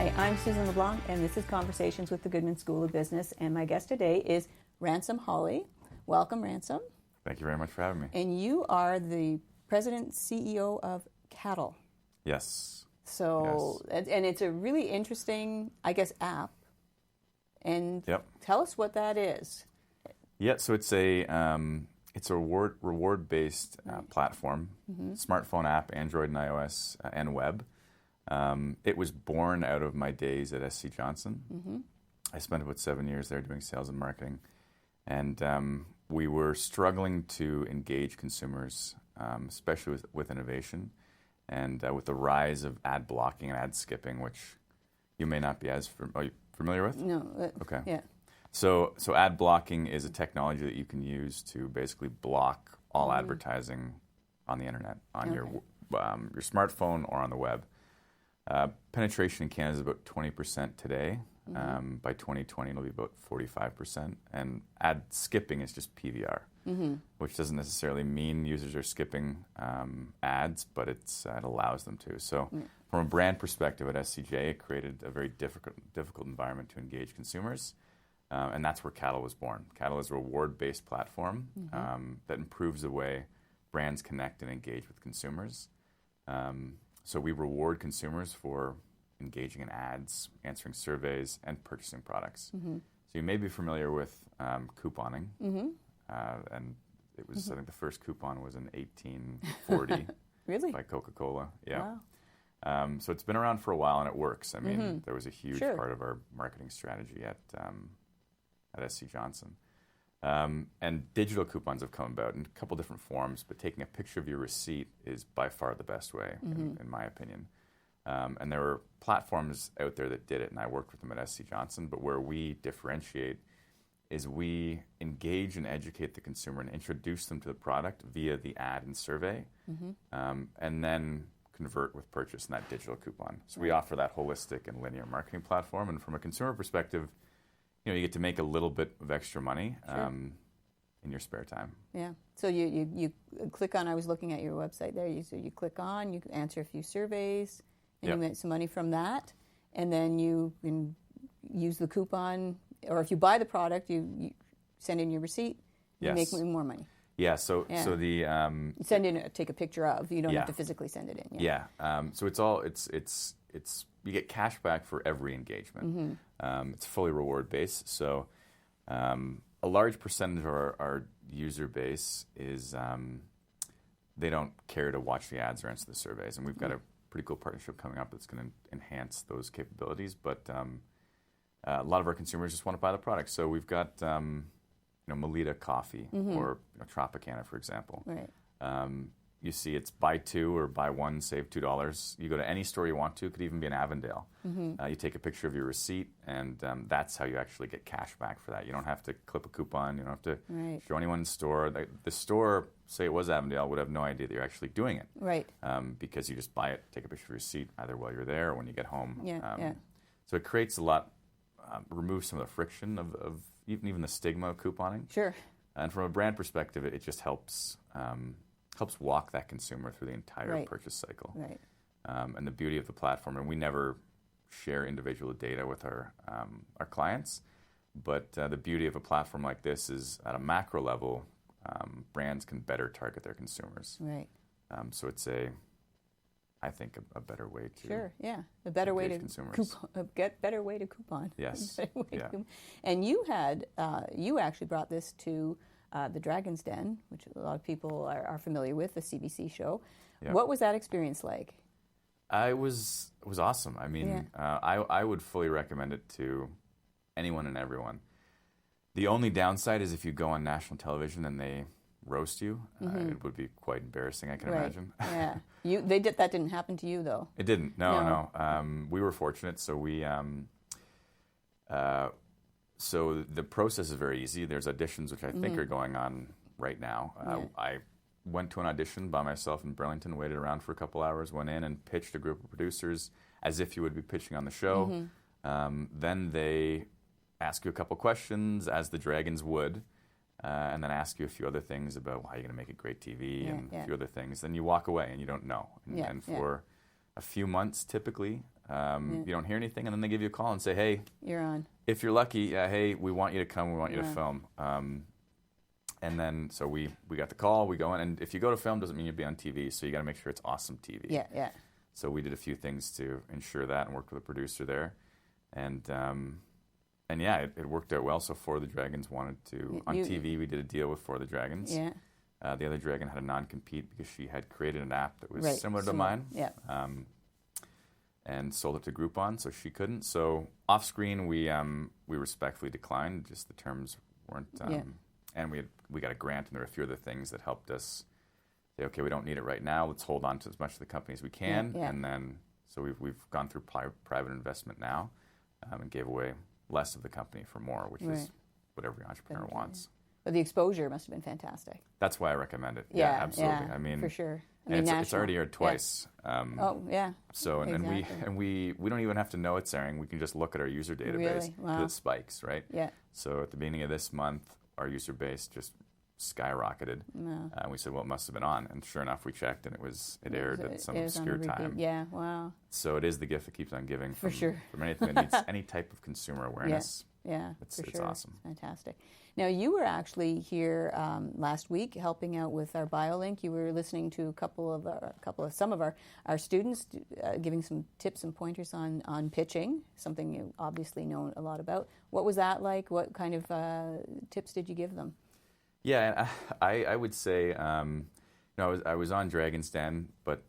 Hi, I'm Susan LeBlanc, and this is Conversations with the Goodman School of Business. And my guest today is Ransom Hawley. Welcome, Ransom. Thank you very much for having me. And you are the president and CEO of Caddle. Yes. So, yes. And it's a really interesting, I guess, app. And tell us what that is. Yeah, so it's a reward-based platform, smartphone app, Android and iOS and web. It was born out of my days at SC Johnson. I spent about 7 years there doing sales and marketing. And we were struggling to engage consumers, especially with innovation. And with the rise of ad blocking and ad skipping, which you may not be as familiar with? No. Okay. Yeah. So ad blocking is a technology that you can use to basically block all advertising on the internet, on your smartphone or on the web. Penetration in Canada is about 20% today. By 2020, it'll be about 45%. And ad skipping is just PVR, which doesn't necessarily mean users are skipping ads, but it allows them to. So from a brand perspective at SCJ, it created a very difficult environment to engage consumers. And that's where Caddle was born. Caddle is a reward-based platform that improves the way brands connect and engage with consumers. So we reward consumers for engaging in ads, answering surveys, and purchasing products. So you may be familiar with couponing. And it was, I think the first coupon was in 1840 Really? by Coca-Cola. Yeah. Wow. So it's been around for a while, and it works. I mean, there was a huge part of our marketing strategy at SC Johnson. And digital coupons have come about in a couple different forms, but taking a picture of your receipt is by far the best way, in my opinion. And there were platforms out there that did it, and I worked with them at SC Johnson, but where we differentiate is we engage and educate the consumer and introduce them to the product via the ad and survey, and then convert with purchase in that digital coupon. So we offer that holistic and linear marketing platform, and from a consumer perspective, you get to make a little bit of extra money in your spare time. Yeah. So you click on, I was looking at your website there, so you click on, you answer a few surveys, and you make some money from that, and then you can use the coupon, or if you buy the product, you send in your receipt, you make more money. Yeah, so the... you send in, take a picture of, you don't have to physically send it in. So it's you get cash back for every engagement. It's fully reward-based, so a large percentage of our user base is they don't care to watch the ads or answer the surveys, and we've got a pretty cool partnership coming up that's going to enhance those capabilities. But a lot of our consumers just want to buy the product. So we've got Melita coffee or Tropicana, for example. Right. You see it's buy two or buy one, save $2. You go to any store you want to. It could even be in Avondale. You take a picture of your receipt, and that's how you actually get cash back for that. You don't have to clip a coupon. You don't have to show anyone in the store. The store, say it was Avondale, would have no idea that you're actually doing it. Right. Because you just buy it, take a picture of your receipt, either while you're there or when you get home. So it creates a lot, removes some of the friction of even the stigma of couponing. Sure. And from a brand perspective, it just helps walk that consumer through the entire purchase cycle. Right. And the beauty of the platform, and we never share individual data with our clients, but the beauty of a platform like this is at a macro level, brands can better target their consumers. Right. So it's I think a better way to a better way to consumers. Better way to coupon. Yes. And you actually brought this to the Dragon's Den, which a lot of people are familiar with, the CBC show. Yeah. What was that experience like? It was awesome. I mean, I would fully recommend it to anyone and everyone. The only downside is if you go on national television and they roast you, it would be quite embarrassing, I can imagine. Yeah. That didn't happen to you, though? It didn't. No. We were fortunate, so we... So the process is very easy. There's auditions, which I think are going on right now. I went to an audition by myself in Burlington, waited around for a couple hours, went in and pitched a group of producers as if you would be pitching on the show. Then they ask you a couple questions, as the Dragons would, and then ask you a few other things about how you're going to make it great TV and a few other things. Then you walk away and you don't know. And for a few months, typically, You don't hear anything, and then they give you a call and say, hey, you're on. If you're lucky, hey, we want you to come, we want you to film. And then, so we got the call, we go in, and if you go to film, doesn't mean you'll be on TV, so you got to make sure it's awesome TV. Yeah. So we did a few things to ensure that and worked with a producer there. And yeah, it worked out well. So For the Dragons wanted to, on TV, we did a deal with For the Dragons. Yeah. The other dragon had a non-compete because she had created an app that was similar to mine. Yeah. And sold it to Groupon, so she couldn't. So off screen, we respectfully declined. Just the terms weren't. And we got a grant, and there were a few other things that helped us say, okay, we don't need it right now. Let's hold on to as much of the company as we can, and then so we've gone through private investment now, and gave away less of the company for more, which is what every entrepreneur wants. But the exposure must have been fantastic. That's why I recommend it. Yeah, absolutely. Yeah, I mean, for sure. It's already aired twice. Yeah. So and we don't even have to know it's airing. We can just look at our user database. Really? Wow. It spikes, right? Yeah. So at the beginning of this month, our user base just skyrocketed. No. We said, well, it must have been on, and sure enough, we checked, and it aired at some obscure time. Yeah. Wow. So it is the gift that keeps on giving. For sure. From anything that needs any type of consumer awareness. Yeah, it's awesome. It's fantastic. Now, you were actually here last week helping out with our BioLinc. You were listening to some of our students giving some tips and pointers on pitching, something you obviously know a lot about. What was that like? What kind of tips did you give them? Yeah, I would say, I was on Dragon's Den, but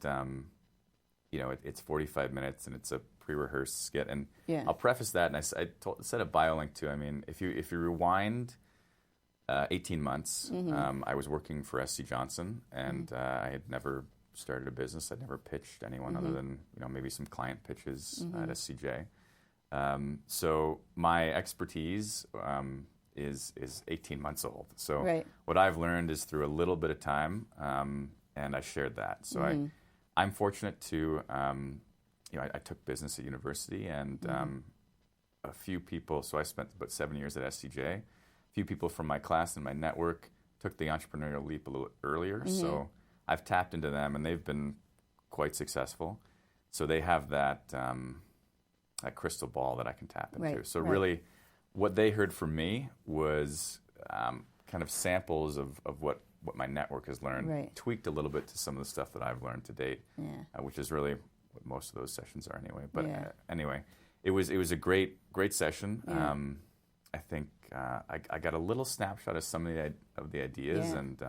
it's 45 minutes and it's a pre-rehearsed skit, and I'll preface that, and I said at BioLinc too. I mean, if you rewind 18 months, I was working for SC Johnson, and I had never started a business. I'd never pitched anyone other than maybe some client pitches at SCJ. So my expertise is 18 months old. So what I've learned is through a little bit of time, and I shared that. So I'm fortunate to. I took business at university, and a few people, so I spent about 7 years at SCJ. A few people from my class and my network took the entrepreneurial leap a little earlier, so I've tapped into them, and they've been quite successful. So they have that crystal ball that I can tap into. So really, what they heard from me was kind of samples of what my network has learned, tweaked a little bit to some of the stuff that I've learned to date, which is really what most of those sessions are anyway. But anyway, it was a great session. I think I got a little snapshot of some of the ideas, and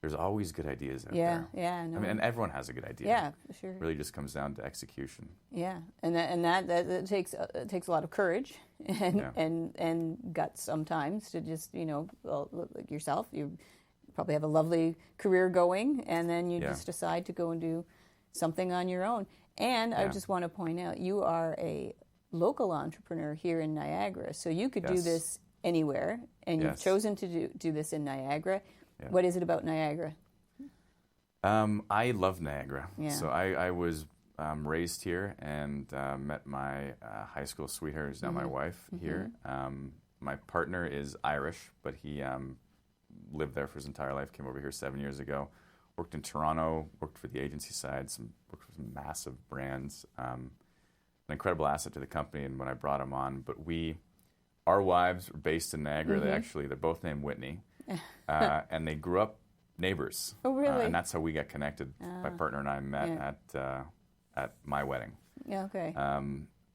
there's always good ideas out there. I mean, and everyone has a good idea. Yeah, for sure. It really just comes down to execution. Yeah, and that takes a lot of courage and guts sometimes to just like yourself, you probably have a lovely career going, and then you just decide to go and do something on your own. And I just want to point out, you are a local entrepreneur here in Niagara, so you could do this anywhere, and you've chosen to do this in Niagara. Yeah. What is it about Niagara? I love Niagara. Yeah. So I was raised here and met my high school sweetheart, who's now my wife, here. My partner is Irish, but he lived there for his entire life, came over here 7 years ago. Worked in Toronto, worked for the agency side, worked for some massive brands. An incredible asset to the company, and when I brought him on. But our wives were based in Niagara. They're both named Whitney, and they grew up neighbors. Oh, really? And that's how we got connected. My partner and I met at my wedding. Yeah, okay.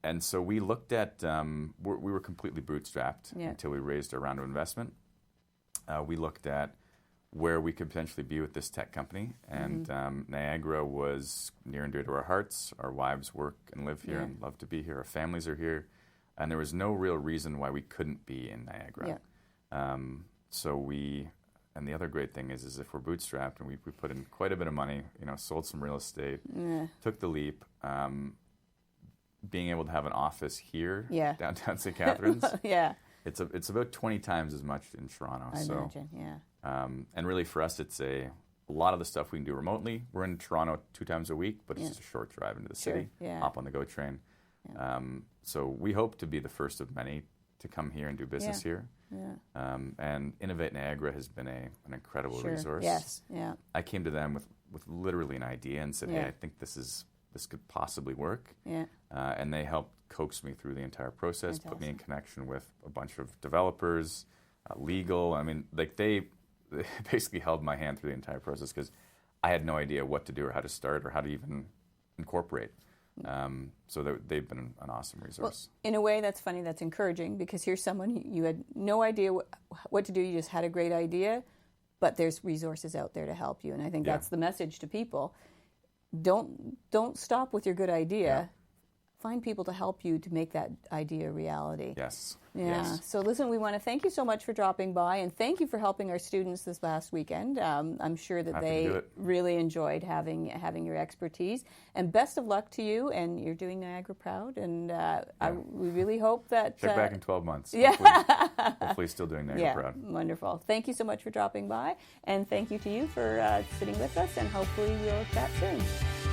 And so we looked at, we were completely bootstrapped until we raised our round of investment. We looked at where we could potentially be with this tech company. And Niagara was near and dear to our hearts. Our wives work and live here and love to be here. Our families are here. And there was no real reason why we couldn't be in Niagara. And the other great thing is if we're bootstrapped and we put in quite a bit of money, sold some real estate, took the leap, being able to have an office here, downtown St. Catharines, it's about 20 times as much in Toronto. I imagine, and really for us, it's a lot of the stuff we can do remotely. We're in Toronto 2 times a week, but it's just a short drive into the city, hop on the GO train. So we hope to be the first of many to come here and do business here. And Innovate Niagara has been an incredible resource. Yes, I came to them with literally an idea and said, hey, I think this is this could possibly work. Yeah. And they helped coax me through the entire process, put me in connection with a bunch of developers, legal. I mean, like they basically held my hand through the entire process because I had no idea what to do or how to start or how to even incorporate. So they've been an awesome resource. Well, in a way, that's funny. That's encouraging because here's someone you had no idea what to do. You just had a great idea, but there's resources out there to help you. And I think that's the message to people. Don't stop with your good idea. Yeah. Find people to help you to make that idea a reality. Yes. Yeah. Yes. So listen, we want to thank you so much for dropping by, and thank you for helping our students this last weekend. I'm sure that they really enjoyed having your expertise. And best of luck to you, and you're doing Niagara proud. And we really hope that check back in 12 months. Yeah. Hopefully still doing Niagara proud. Wonderful. Thank you so much for dropping by, and thank you to you for sitting with us. And hopefully we'll chat soon.